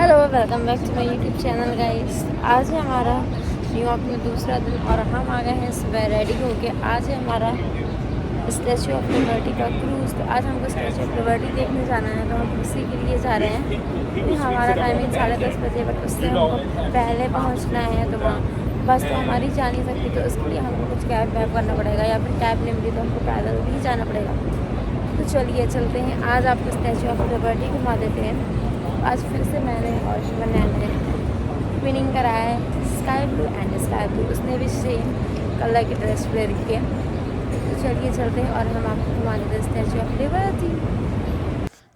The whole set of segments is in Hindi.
Hello, welcome back to my YouTube channel guys. आज है हमारा न्यूयॉर्क में दूसरा दिन और हम आ गए हैं सुबह रेडी होके। आज है हमारा स्टैचू ऑफ लिबर्टी का क्रूज़। तो आज हमको स्टैचू ऑफ लिबर्टी देखने जाना है, तो हम उसी के लिए जा रहे हैं। तो हमारा टाइमिंग 10:30 बजे, बट उससे हमको पहले पहुंचना है। तो वहाँ बस तो हमारी जा नहीं सकती, तो उसके लिए हमको कुछ कैब वैब करना पड़ेगा, या फिर कैब नहीं मिली तो हमको पैदल भी जाना पड़ेगा। तो चलिए चलते हैं। आज आपको स्टैचू ऑफ लिबर्टी घुमा देते हैं। आज फिर से मैंने और शिवन्या ने ट्विनिंग कराया है, sky blue and sky blue. उसने भी सेम कलर की ड्रेस वेयर की है। तो चलिए चलते हैं और हम आपको घुमा देते हैं स्टैचू ऑफ लिबर्टी।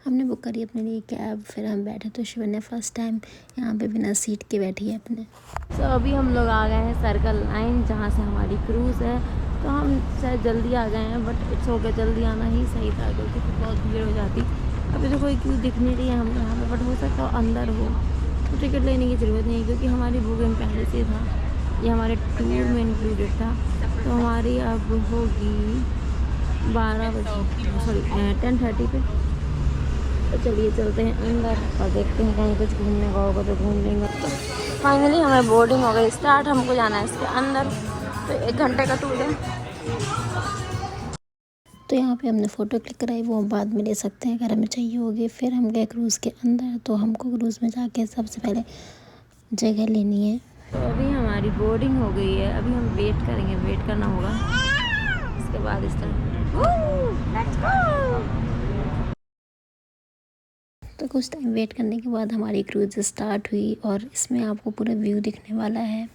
हमने बुक करी अपने लिए कैब, फिर हम बैठे। तो शिवन्या फर्स्ट टाइम यहाँ पे बिना सीट के बैठी है अपने। तो अभी हम लोग आ गए हैं सर्कल लाइन, जहाँ से हमारी क्रूज़ है। तो हम शायद जल्दी आ गए हैं, बट इट्स ओके, जल्दी आना ही सही था, क्योंकि फिर बहुत भीड़ हो जाती। अभी तो कोई क्यों दिख नहीं रही है हम यहाँ पे, बट हो सकता है अंदर हो। तो टिकट लेने की ज़रूरत नहीं है, क्योंकि हमारी बुकिंग पहले से था, ये हमारे टूर में इंक्लूडेड था। तो हमारी अब होगी 12 बजे, सॉरी 10:30 पे। तो चलिए चलते हैं अंदर और देखते हैं, कहीं कुछ घूमने का होगा तो घूम लेंगे। तो फाइनली हमें बोर्डिंग हो गई स्टार्ट, हमको जाना है इसके अंदर। तो 1 घंटे का टूर है। तो यहाँ पे हमने फ़ोटो क्लिक कराई, वो हम बाद में ले सकते हैं अगर हमें चाहिए होगी। फिर हम गए क्रूज़ के अंदर। तो हमको क्रूज़ में जाके सबसे पहले जगह लेनी है। तो अभी हमारी बोर्डिंग हो गई है, अभी हम वेट करेंगे, वेट करना होगा, इसके बाद तो कुछ टाइम वेट करने के बाद हमारी क्रूज़ स्टार्ट हुई, और इसमें आपको पूरा व्यू दिखने वाला है,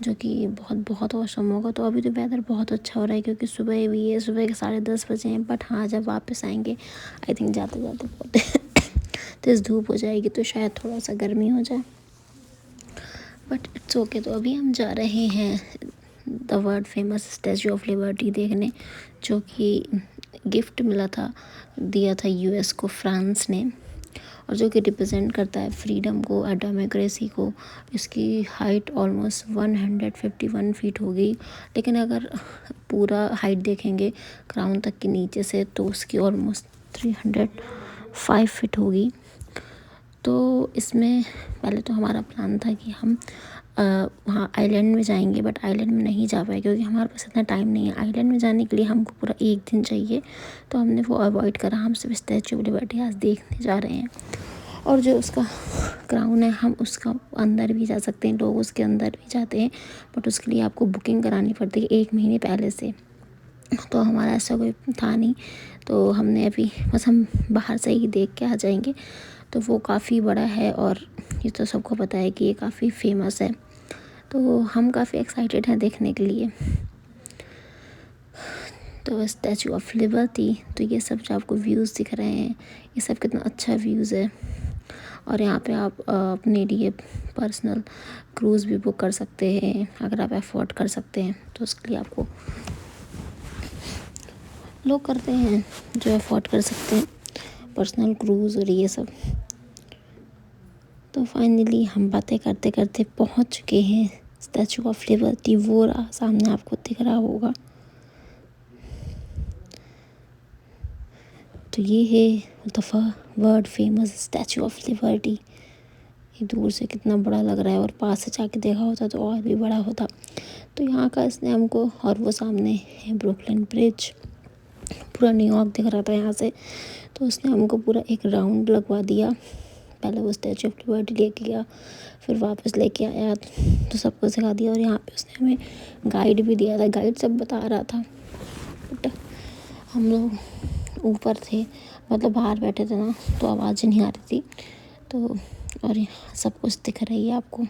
जो कि बहुत बहुत औसम होगा। तो अभी तो वेदर बहुत अच्छा हो रहा है, क्योंकि सुबह भी है, सुबह के 10:30 बजे हैं। बट हाँ, जब वापस आएंगे आई थिंक जाते जाते बहुत तेज़ धूप हो जाएगी, तो शायद थोड़ा सा गर्मी हो जाए, बट इट्स ओके। तो अभी हम जा रहे हैं the world famous statue of liberty देखने, जो कि गिफ्ट मिला था, दिया था यूएस को फ्रांस ने, और जो कि रिप्रेजेंट करता है फ्रीडम को और डेमोक्रेसी को। इसकी हाइट ऑलमोस्ट 151 फीट होगी, लेकिन अगर पूरा हाइट देखेंगे ग्राउंड तक के नीचे से, तो उसकी ऑलमोस्ट 305 फीट होगी। तो इसमें पहले तो हमारा प्लान था कि हम वहाँ आइलैंड में जाएंगे, बट आइलैंड में नहीं जा पाए, क्योंकि हमारे पास इतना टाइम नहीं है। आइलैंड में जाने के लिए हमको पूरा 1 दिन चाहिए, तो हमने वो अवॉइड करा। हम सिर्फ स्टैचू ऑफ लिबर्टी आज देखने जा रहे हैं, और जो उसका ग्राउंड है हम उसका अंदर भी जा सकते हैं, लोग उसके अंदर भी जाते हैं, बट उसके लिए आपको बुकिंग करानी पड़ती है 1 महीने पहले से। तो हमारा ऐसा कोई था नहीं, तो हमने अभी बस हम बाहर से ही देख के आ जाएंगे। तो वो काफ़ी बड़ा है, और ये तो सबको पता है कि ये काफ़ी फेमस है। तो हम काफ़ी एक्साइटेड हैं देखने के लिए। तो स्टैचू ऑफ लिबर्टी, तो ये सब जो आपको व्यूज़ दिख रहे हैं, ये सब कितना अच्छा व्यूज़ है। और यहाँ पे आप अपने लिए पर्सनल क्रूज़ भी बुक कर सकते हैं, अगर आप अफोर्ड कर सकते हैं। तो उसके लिए आपको लोग करते हैं जो अफोर्ड कर सकते हैं पर्सनल क्रूज़ और ये सब। तो फाइनली हम बातें करते करते पहुँच चुके हैं स्टैचू ऑफ लिबर्टी। वो रहा सामने, आपको दिख रहा होगा। तो ये है the world famous statue of liberty. ये दूर से कितना बड़ा लग रहा है, और पास से जाके देखा होता तो और भी बड़ा होता। तो यहाँ का इसने हमको, और वो सामने है ब्रुकलिन ब्रिज, पूरा न्यूयॉर्क दिख रहा था यहाँ से। तो उसने हमको पूरा एक राउंड लगवा दिया। पहले वो स्टैचू ऑफ लिबर्टी लेके गया, फिर वापस लेके आया, तो सबको सिखा दिया। और यहाँ पे उसने हमें गाइड भी दिया था, गाइड सब बता रहा था, बट हम लोग ऊपर थे, मतलब बाहर बैठे थे ना, तो आवाज़ नहीं आ रही थी। तो और यहाँ सब कुछ दिख रही है आपको।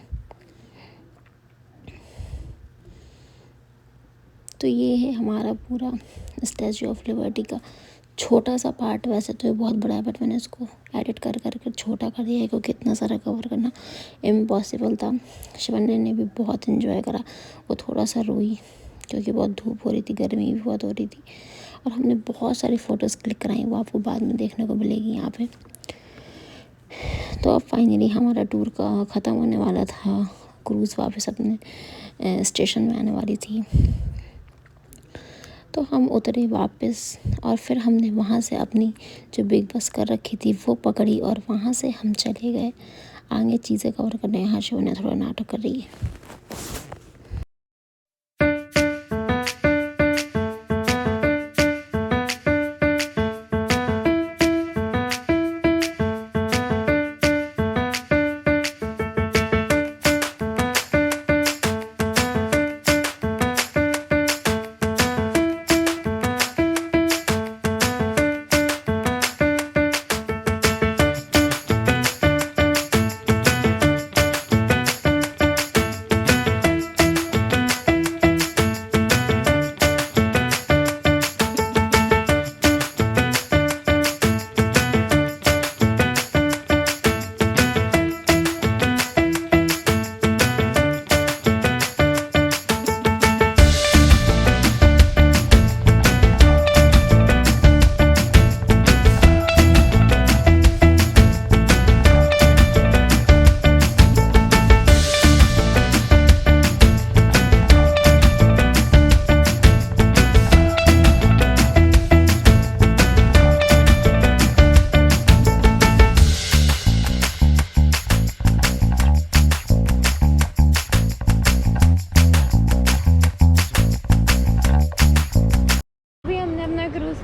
तो ये है हमारा पूरा स्टैचू ऑफ लिबर्टी का छोटा सा पार्ट। वैसे तो ये बहुत बड़ा है, बट मैंने इसको एडिट कर कर कर छोटा कर दिया है, क्योंकि इतना सारा कवर करना इम्पॉसिबल था। शिवन्या ने भी बहुत इन्जॉय करा, वो थोड़ा सा रोई, क्योंकि बहुत धूप हो रही थी, गर्मी भी बहुत हो रही थी। और हमने बहुत सारी फ़ोटोज़ क्लिक कराई, वो आपको बाद में देखने को मिलेगी यहाँ पे। तो अब फाइनली हमारा टूर का ख़त्म होने वाला था, क्रूज़ वापस अपने स्टेशन में आने वाली थी। तो हम उतरे वापस, और फिर हमने वहाँ से अपनी जो बिग बस कर रखी थी वो पकड़ी, और वहाँ से हम चले गए आगे चीज़ें कवर करने यहाँ शिवन्या थोड़ा नाटक कर रही है।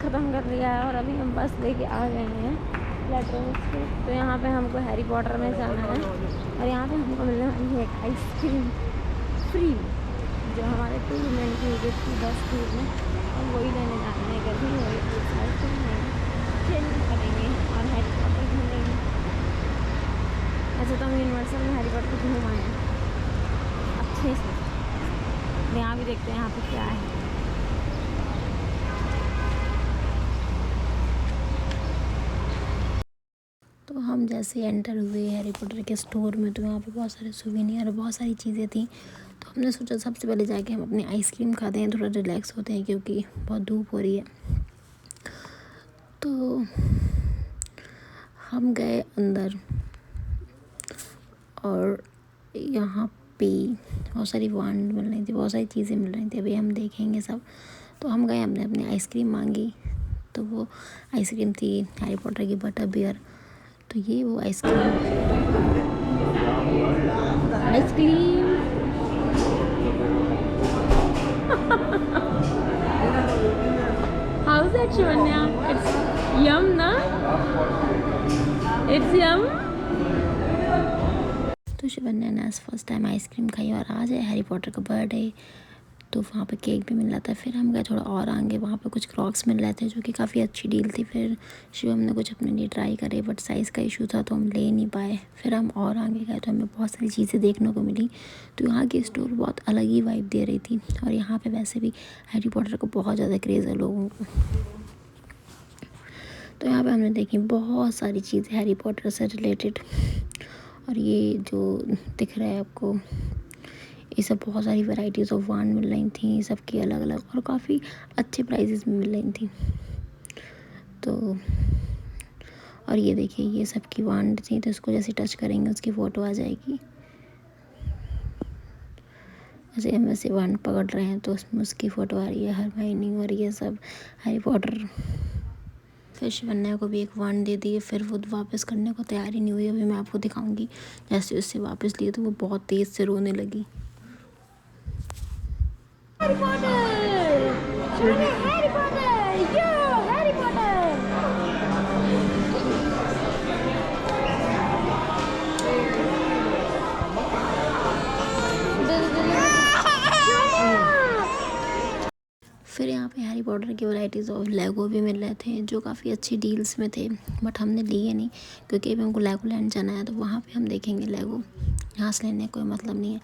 ख़त्म कर लिया है और अभी हम बस लेके आ गए हैं लेटरल से। तो यहाँ पे हमको हैरी पॉटर में जाना है और यहाँ पे हमको मिलने वाली है एक आइसक्रीम फ्री जो हमारे टूर्नामेंट की हुई थी 10 टूर में। हम वही लेने जाना है, गर्मी हो रही है, आइसक्रीम खेलना करेंगे और हैरी पॉटर घूमेंगे। ऐसे तो हम यूनिवर्सल में हैरी पॉटर घूम आए हैं अच्छे से। यहाँ भी देखते हैं यहाँ पे क्या है। तो हम जैसे एंटर हुए हैरी पॉटर के स्टोर में तो वहाँ पे बहुत सारे सुवेनियर और बहुत सारी चीज़ें थी। तो हमने सोचा सबसे पहले जाके हम अपनी आइसक्रीम खाते हैं, थोड़ा रिलैक्स होते हैं क्योंकि बहुत धूप हो रही है। तो हम गए अंदर और यहाँ पे बहुत सारी वांड मिल रही थी, बहुत सारी चीज़ें मिल रही थी, अभी हम देखेंगे सब। तो हम गए, हमने अपनी आइसक्रीम मांगी तो वो आइसक्रीम थी हैरी पॉटर की बटर बियर। तो ये वो ice cream how is that Shivanya? It's yum ना? It's yum. तो शिवन्या ने आज फर्स्ट टाइम आइसक्रीम खाई और आज है हैरी पॉटर का बर्थडे तो वहाँ पे केक भी मिल रहा था। फिर हम गए थोड़ा और आगे, वहाँ पे कुछ क्रॉक्स मिल रहे थे जो कि काफ़ी अच्छी डील थी। फिर शिवम ने कुछ अपने लिए ट्राई करे बट साइज़ का इशू था तो हम ले नहीं पाए। फिर हम और आगे गए तो हमें बहुत सारी चीज़ें देखने को मिली। तो यहाँ की स्टोर बहुत अलग ही वाइब दे रही थी और यहाँ पे वैसे भी हैरी पॉटर को बहुत ज़्यादा क्रेज़ है लोगों को। तो यहाँ पे हमने देखी बहुत सारी चीज़ें हैरी पॉटर से रिलेटेड। और ये जो दिख रहा है आपको, ये सब बहुत सारी वैरायटीज़ ऑफ वांड मिल रही थी, सबकी अलग अलग और काफ़ी अच्छे प्राइजेस में मिल रही थी। तो और ये देखिए ये सबकी वांड थी तो इसको जैसे टच करेंगे उसकी फ़ोटो आ जाएगी। जैसे हम ऐसे वांड पकड़ रहे हैं तो उसमें उसकी फ़ोटो आ रही है, हरमाइनी और ये सब हैरी पॉटर। फिर शिवन्या को भी एक वांड दे दिए, फिर वो वापस करने को तैयार ही नहीं हुई। अभी मैं आपको दिखाऊंगी। जैसे उससे वापस लिए तो वो बहुत तेज़ से रोने लगी। हैरी पॉटर, हैरी पॉटर, यो हैरी पॉटर। फिर यहाँ पे हैरी पॉटर की वैराइटीज़ ऑफ लेगो भी मिल रहे थे जो काफ़ी अच्छी डील्स में थे बट हमने लिए नहीं क्योंकि अभी हमको लेगो लैंड जाना है तो वहाँ पे हम देखेंगे लेगो। यहाँ से लेने का कोई मतलब नहीं है।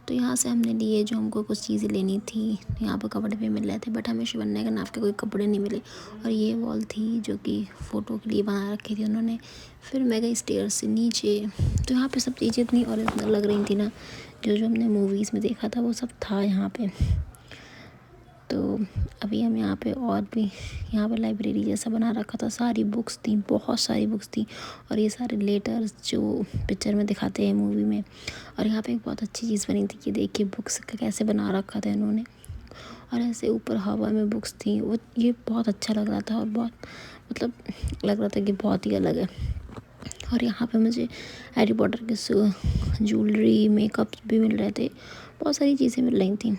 तो यहाँ से हमने लिए जो हमको कुछ चीज़ें लेनी थी। यहाँ पर कपड़े भी मिल रहे थे बट हमें शिवन्या के नाप के कोई कपड़े नहीं मिले। और ये वॉल थी जो कि फ़ोटो के लिए बना रखी थी उन्होंने। फिर मैं गई स्टेयर से नीचे तो यहाँ पे सब चीज़ें इतनी ओरिजिनल लग रही थी ना, जो जो हमने मूवीज़ में देखा था वो सब था यहाँ पे। तो अभी हम यहाँ पे और भी यहाँ पे लाइब्रेरी जैसा बना रखा था, सारी बुक्स थी, बहुत सारी बुक्स थी और ये सारे लेटर्स जो पिक्चर में दिखाते हैं मूवी में। और यहाँ पे एक बहुत अच्छी चीज़ बनी थी कि देखिए बुक्स का कैसे बना रखा था इन्होंने और ऐसे ऊपर हवा में बुक्स थी। वो ये बहुत अच्छा लग रहा था और बहुत मतलब लग रहा था कि बहुत ही अलग है। और यहाँ पे मुझे हैरी पॉटर के ज्वेलरी मेकअप भी मिल रहे थे, बहुत सारी चीज़ें मिल रही थी।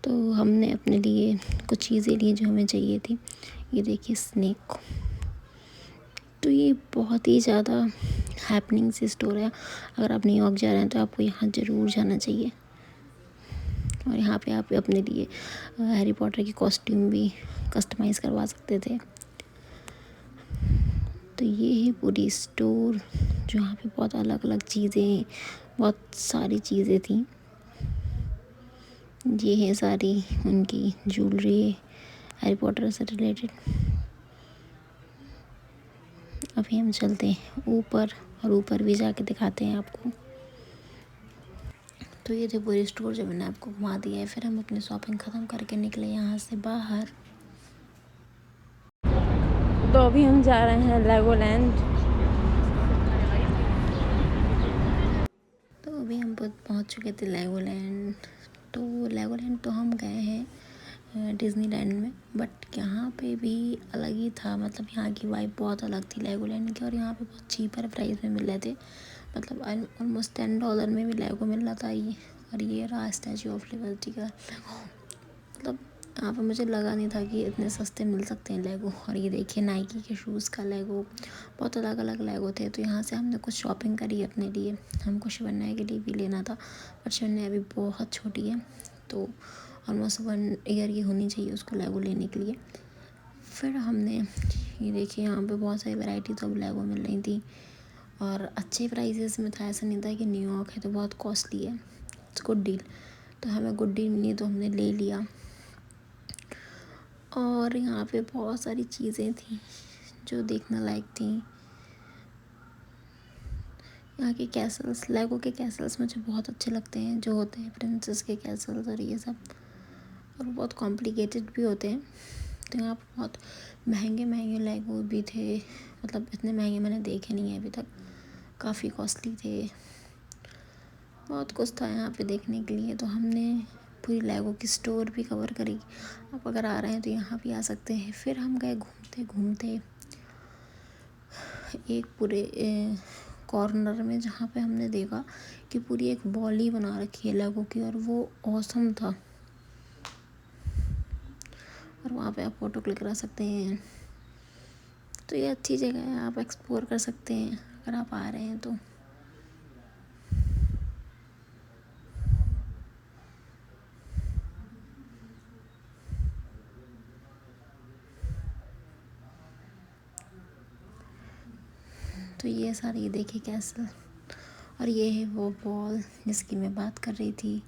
तो हमने अपने लिए कुछ चीज़ें ली जो हमें चाहिए थी। ये देखिए स्नेक। तो ये बहुत ही ज़्यादा हैपनिंग सी स्टोर है। अगर आप न्यूयॉर्क जा रहे हैं तो आपको यहाँ ज़रूर जाना चाहिए। और यहाँ पे आप अपने लिए हैरी पॉटर की कॉस्ट्यूम भी कस्टमाइज़ करवा सकते थे। तो ये है पूरी स्टोर, जो यहाँ पे बहुत अलग अलग चीज़ें, बहुत सारी चीज़ें थी। ये है सारी उनकी ज्वेलरी हैरी पॉटर से रिलेटेड। अभी हम चलते हैं ऊपर, और ऊपर भी जाके दिखाते हैं आपको। तो ये थे पूरी स्टोर जो मैंने आपको घुमा दिया है। फिर हम अपनी शॉपिंग ख़त्म करके निकले यहाँ से बाहर। तो अभी हम जा रहे हैं लेगोलैंड। तो अभी हम पहुँच चुके थे लेगोलैंड। तो लेगोलैंड तो हम गए हैं डिज़नीलैंड में, बट यहाँ पे भी अलग ही था। मतलब यहाँ की वाइब बहुत अलग थी लेगोलैंड की, और यहाँ पे बहुत चीपर प्राइस में मिल रहे थे। मतलब ऑलमोस्ट $10 में भी लेगो मिल रहा था ये। और ये रहा स्टैचू ऑफ लिबर्टी का लेगो। मतलब यहाँ पे मुझे लगा नहीं था कि इतने सस्ते मिल सकते हैं लेगो। और ये देखिए नाइकी के शूज़ का लेगो, बहुत अलग अलग लेगो थे। तो यहाँ से हमने कुछ शॉपिंग करी अपने लिए। हमको शिवन्या के लिए भी लेना था, बट शिवन्या अभी बहुत छोटी है, तो ऑलमोस्ट 1 ईयर की होनी चाहिए उसको लेगो लेने के लिए। फिर हमने ये देखिए यहाँ पे बहुत सारी वैरायटीज़ ऑफ लेगो मिल रही थी, और अच्छे प्राइसेस में था। ऐसा नहीं था कि न्यूयॉर्क है तो बहुत कॉस्टली है। It's good deal. तो हमें गुड डील मिली तो हमने ले लिया। और यहाँ पे बहुत सारी चीज़ें थी जो देखने लायक थी। यहाँ के कैसल्स, लेगो के कैसल्स मुझे बहुत अच्छे लगते हैं, जो होते हैं प्रिंसेस के कैसल्स और ये सब, और बहुत कॉम्प्लिकेटेड भी होते हैं। तो यहाँ पर बहुत महंगे महंगे लेगो भी थे। मतलब इतने महंगे मैंने देखे नहीं हैं अभी तक, काफ़ी कॉस्टली थे। बहुत कुछ था यहाँ पे देखने के लिए। तो हमने पूरी लेगो की स्टोर भी कवर करी। आप अगर आ रहे हैं तो यहाँ भी आ सकते हैं। फिर हम गए घूमते घूमते एक पूरे कॉर्नर में, जहाँ पे हमने देखा कि पूरी एक वॉल ही बना रखी है लेगो की, और वो ऑसम था। और वहाँ पे आप फ़ोटो क्लिक करा सकते हैं। तो ये अच्छी जगह है, आप एक्सप्लोर कर सकते हैं अगर आप आ रहे हैं तो। तो ये सारी देखिए कैसल, और ये है वो वॉल जिसकी मैं बात कर रही थी।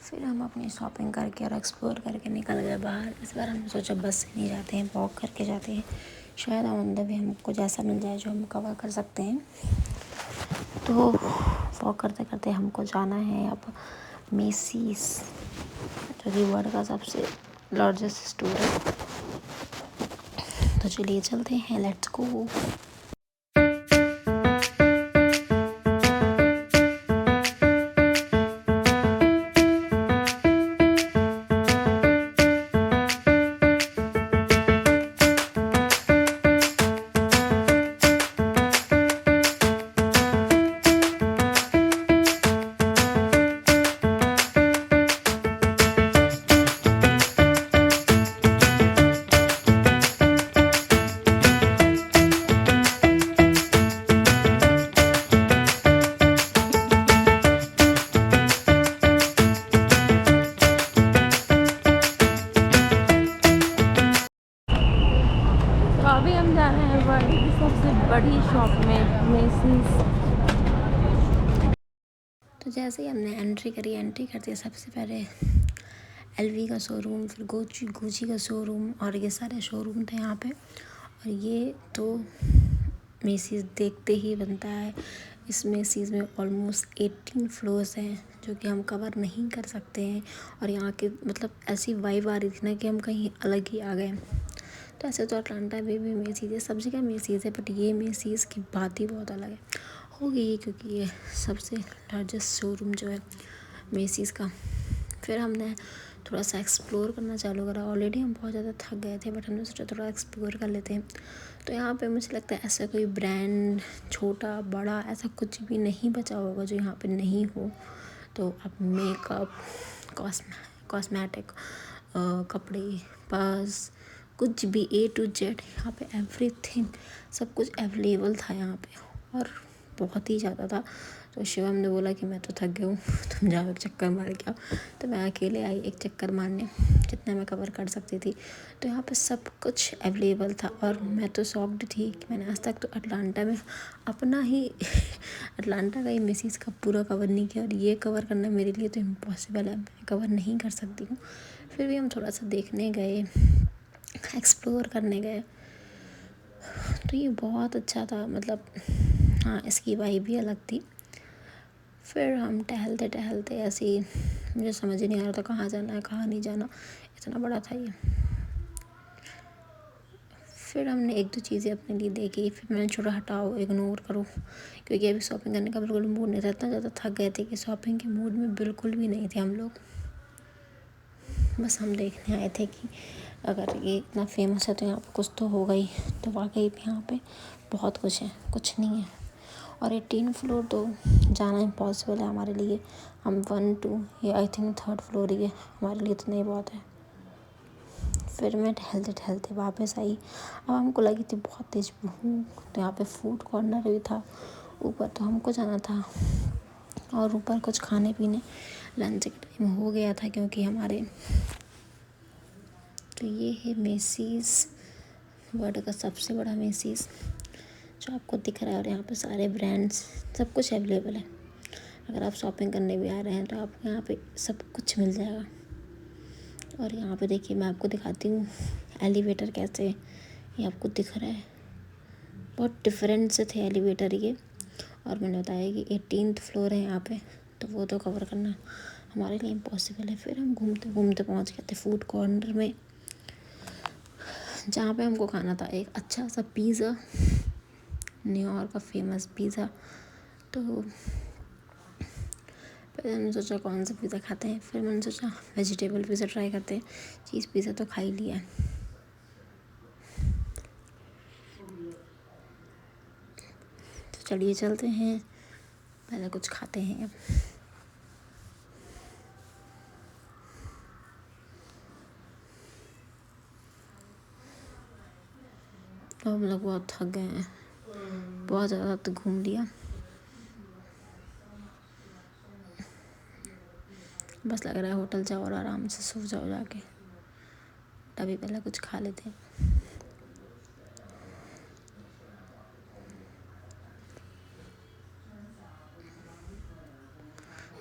फिर हम अपनी शॉपिंग करके और एक्सप्लोर करके निकल गए बाहर। इस बार हमने सोचा बस से नहीं जाते हैं, वॉक करके जाते हैं। शायद अंदर भी हमको जैसा मिल जाए जो हम कवर कर सकते हैं। तो वॉक करते करते हमको जाना है अब मेसीज, जो कि वर्ल्ड का सबसे लार्जेस्ट स्टोर है। तो चलिए चलते हैं, लेट्स गो। तो अभी हम जा रहे हैं वर्ल्ड की सबसे बड़ी शॉप में, मेसीज। तो जैसे ही हमने एंट्री करी, एंट्री करते सबसे पहले एलवी का शोरूम, फिर गुची का शोरूम, और ये सारे शोरूम थे यहाँ पे। और ये तो मेसीज देखते ही बनता है। इस मेसीज में ऑलमोस्ट 18 फ्लोर्स हैं, जो कि हम कवर नहीं कर सकते हैं। और यहाँ के मतलब ऐसी वाइब आ रही थी ना कि हम कहीं अलग ही आ गए। तो ऐसे तो अटलांटा में भी मेसीज है, सब जगह मेसीज है, बट ये मेसीज की बात ही बहुत अलग है हो गई, क्योंकि ये सबसे लार्जेस्ट शोरूम जो है मेसीज का। फिर हमने थोड़ा सा एक्सप्लोर करना चालू करा। ऑलरेडी हम बहुत ज़्यादा थक गए थे, बट हमने सोचा थोड़ा एक्सप्लोर कर लेते हैं। तो यहाँ पे मुझे लगता है ऐसा कोई ब्रांड छोटा बड़ा ऐसा कुछ भी नहीं बचा होगा जो यहाँ पे नहीं हो। तो आप मेकअप, कॉस्मेटिक, कपड़े, पर्स, कुछ भी A to Z यहाँ पे एवरीथिंग सब कुछ अवेलेबल था यहाँ पे, और बहुत ही ज़्यादा था। तो शिवम ने बोला कि मैं तो थक गया हूँ, तुम जाओ एक चक्कर मार के आओ। तो मैं अकेले आई एक चक्कर मारने, जितना मैं कवर कर सकती थी। तो यहाँ पे सब कुछ अवेलेबल था, और मैं तो शॉक्ड थी कि मैंने आज तक तो अटलांटा में अपना ही अटलांटा का ही मेसीज़ का पूरा कवर नहीं किया, और ये कवर करना मेरे लिए तो इम्पॉसिबल है, मैं कवर नहीं कर सकती हूँ। फिर भी हम थोड़ा सा देखने गए, एक्सप्लोर करने गए, तो ये बहुत अच्छा था। मतलब हाँ, इसकी वाइब भी अलग थी। फिर हम टहलते टहलते ऐसे ही, मुझे समझ ही नहीं आ रहा था कहाँ जाना है कहाँ नहीं जाना, इतना बड़ा था ये। फिर हमने एक दो चीज़ें अपने लिए देखी, फिर मैंने छोड़ा हटाओ इग्नोर करो, क्योंकि अभी शॉपिंग करने का बिल्कुल मूड नहीं था। इतना ज़्यादा थक गए थे कि शॉपिंग के मूड में बिल्कुल भी नहीं थे हम लोग। बस हम देखने आए थे कि अगर ये इतना फेमस है तो यहाँ पर कुछ तो होगा ही। तो वाकई यहाँ पे बहुत कुछ है, कुछ नहीं है। और 18 फ्लोर तो जाना इम्पॉसिबल है हमारे लिए। हम 1 2 या आई थिंक 3rd फ्लोर ही है, हमारे लिए इतना ही बहुत है। फिर मैं टहलते टहलते वापस आई। अब हमको लगी थी बहुत तेज़ भूख, तो यहाँ पे फूड कॉर्नर भी था ऊपर, तो हमको जाना था और ऊपर कुछ खाने पीने। लंच का टाइम हो गया था क्योंकि हमारे, तो ये है मेसीज़, वर्ल्ड का सबसे बड़ा मेसीज़ जो आपको दिख रहा है। और यहाँ पे सारे ब्रांड्स सब कुछ अवेलेबल है। अगर आप शॉपिंग करने भी आ रहे हैं तो आपको यहाँ पे सब कुछ मिल जाएगा। और यहाँ पे देखिए, मैं आपको दिखाती हूँ एलिवेटर कैसे ये आपको दिख रहा है। बहुत डिफरेंट से थे एलिवेटर ये, और मैंने बताया कि 18th फ्लोर है यहाँ पे, तो वो तो कवर करना हमारे लिए इम्पॉसिबल है। फिर हम घूमते घूमते पहुँच गए थे फूड कॉर्नर में, जहाँ पे हमको खाना था एक अच्छा सा पिज़्ज़ा, न्यूयॉर्क का फेमस पिज़्ज़ा। तो पहले मैंने सोचा कौन सा पिज़्ज़ा खाते हैं, फिर मैंने सोचा वेजिटेबल पिज़्ज़ा ट्राई करते हैं। चीज़ पिज़्ज़ा तो खा ही लिया, तो चलिए चलते हैं, पहले कुछ खाते हैं। तो हम लोग बहुत थक गए हैं, बहुत ज़्यादा तो घूम लिया। बस लग रहा है होटल जाओ और आराम से सो जाओ जाके। तभी पहले कुछ खा लेते हैं।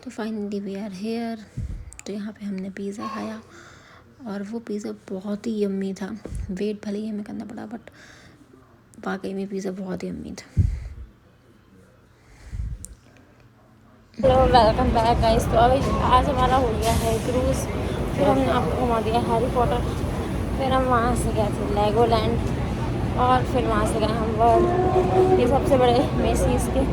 तो फाइनली वी आर हेयर। तो यहाँ पे हमने पिज़्ज़ा खाया, और वो पिज़्ज़ा बहुत ही यम्मी था। वेट भले ही हमें करना पड़ा, बट वाकई में पिज़्ज़ा बहुत ही यम्मी था। Hello, welcome back guys. तो अभी आज हमारा हो गया है क्रूज़। फिर हमने आपको घुमा दिया हैरी पॉटर, फिर हम वहाँ से गए थे लेगोलैंड, और फिर वहाँ से गए हम वर्ल्ड, ये सबसे बड़े मेसीज़ के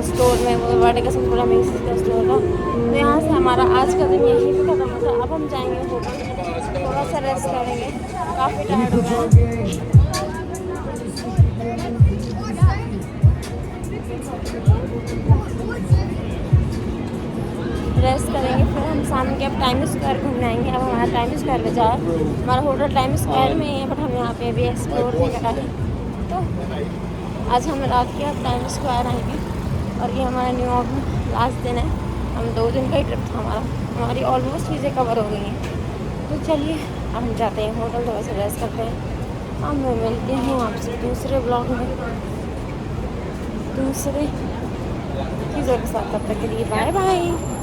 स्टोर में, वो वर्ल्ड का सबसे बड़ा मेसीज़ का स्टोर था। तो यहाँ से हमारा आज का दिन यहीं पे ख़त्म होता। अब हम जाएंगे होटल, थोड़ा सा रेस्ट करेंगे, काफ़ी टायर्ड हो गए हैं। रेस्ट करेंगे, फिर हम शाम के अब टाइम स्क्वायर घूमने आएंगे। अब हमारा टाइम स्क्वायर बाजार, हमारा होटल टाइम स्क्वायर में ही है, बट हम यहाँ पे अभी एक्सप्लोर नहीं करा है। तो आज हम रात के अब टाइम स्क्वायर आएंगे, और ये हमारा न्यूयॉर्क में लास्ट दिन है। हम 2 दिन का ही ट्रिप था हमारा, हमारी ऑलमोस्ट चीज़ें कवर हो गई हैं। तो चलिए अब हम जाते हैं होटल, थोड़ा सा रेस्ट करते हैं। हम मिलते हैं आपसे दूसरे ब्लॉग में दूसरे चीज़ों के साथ। तब तक के लिए बाय बाय।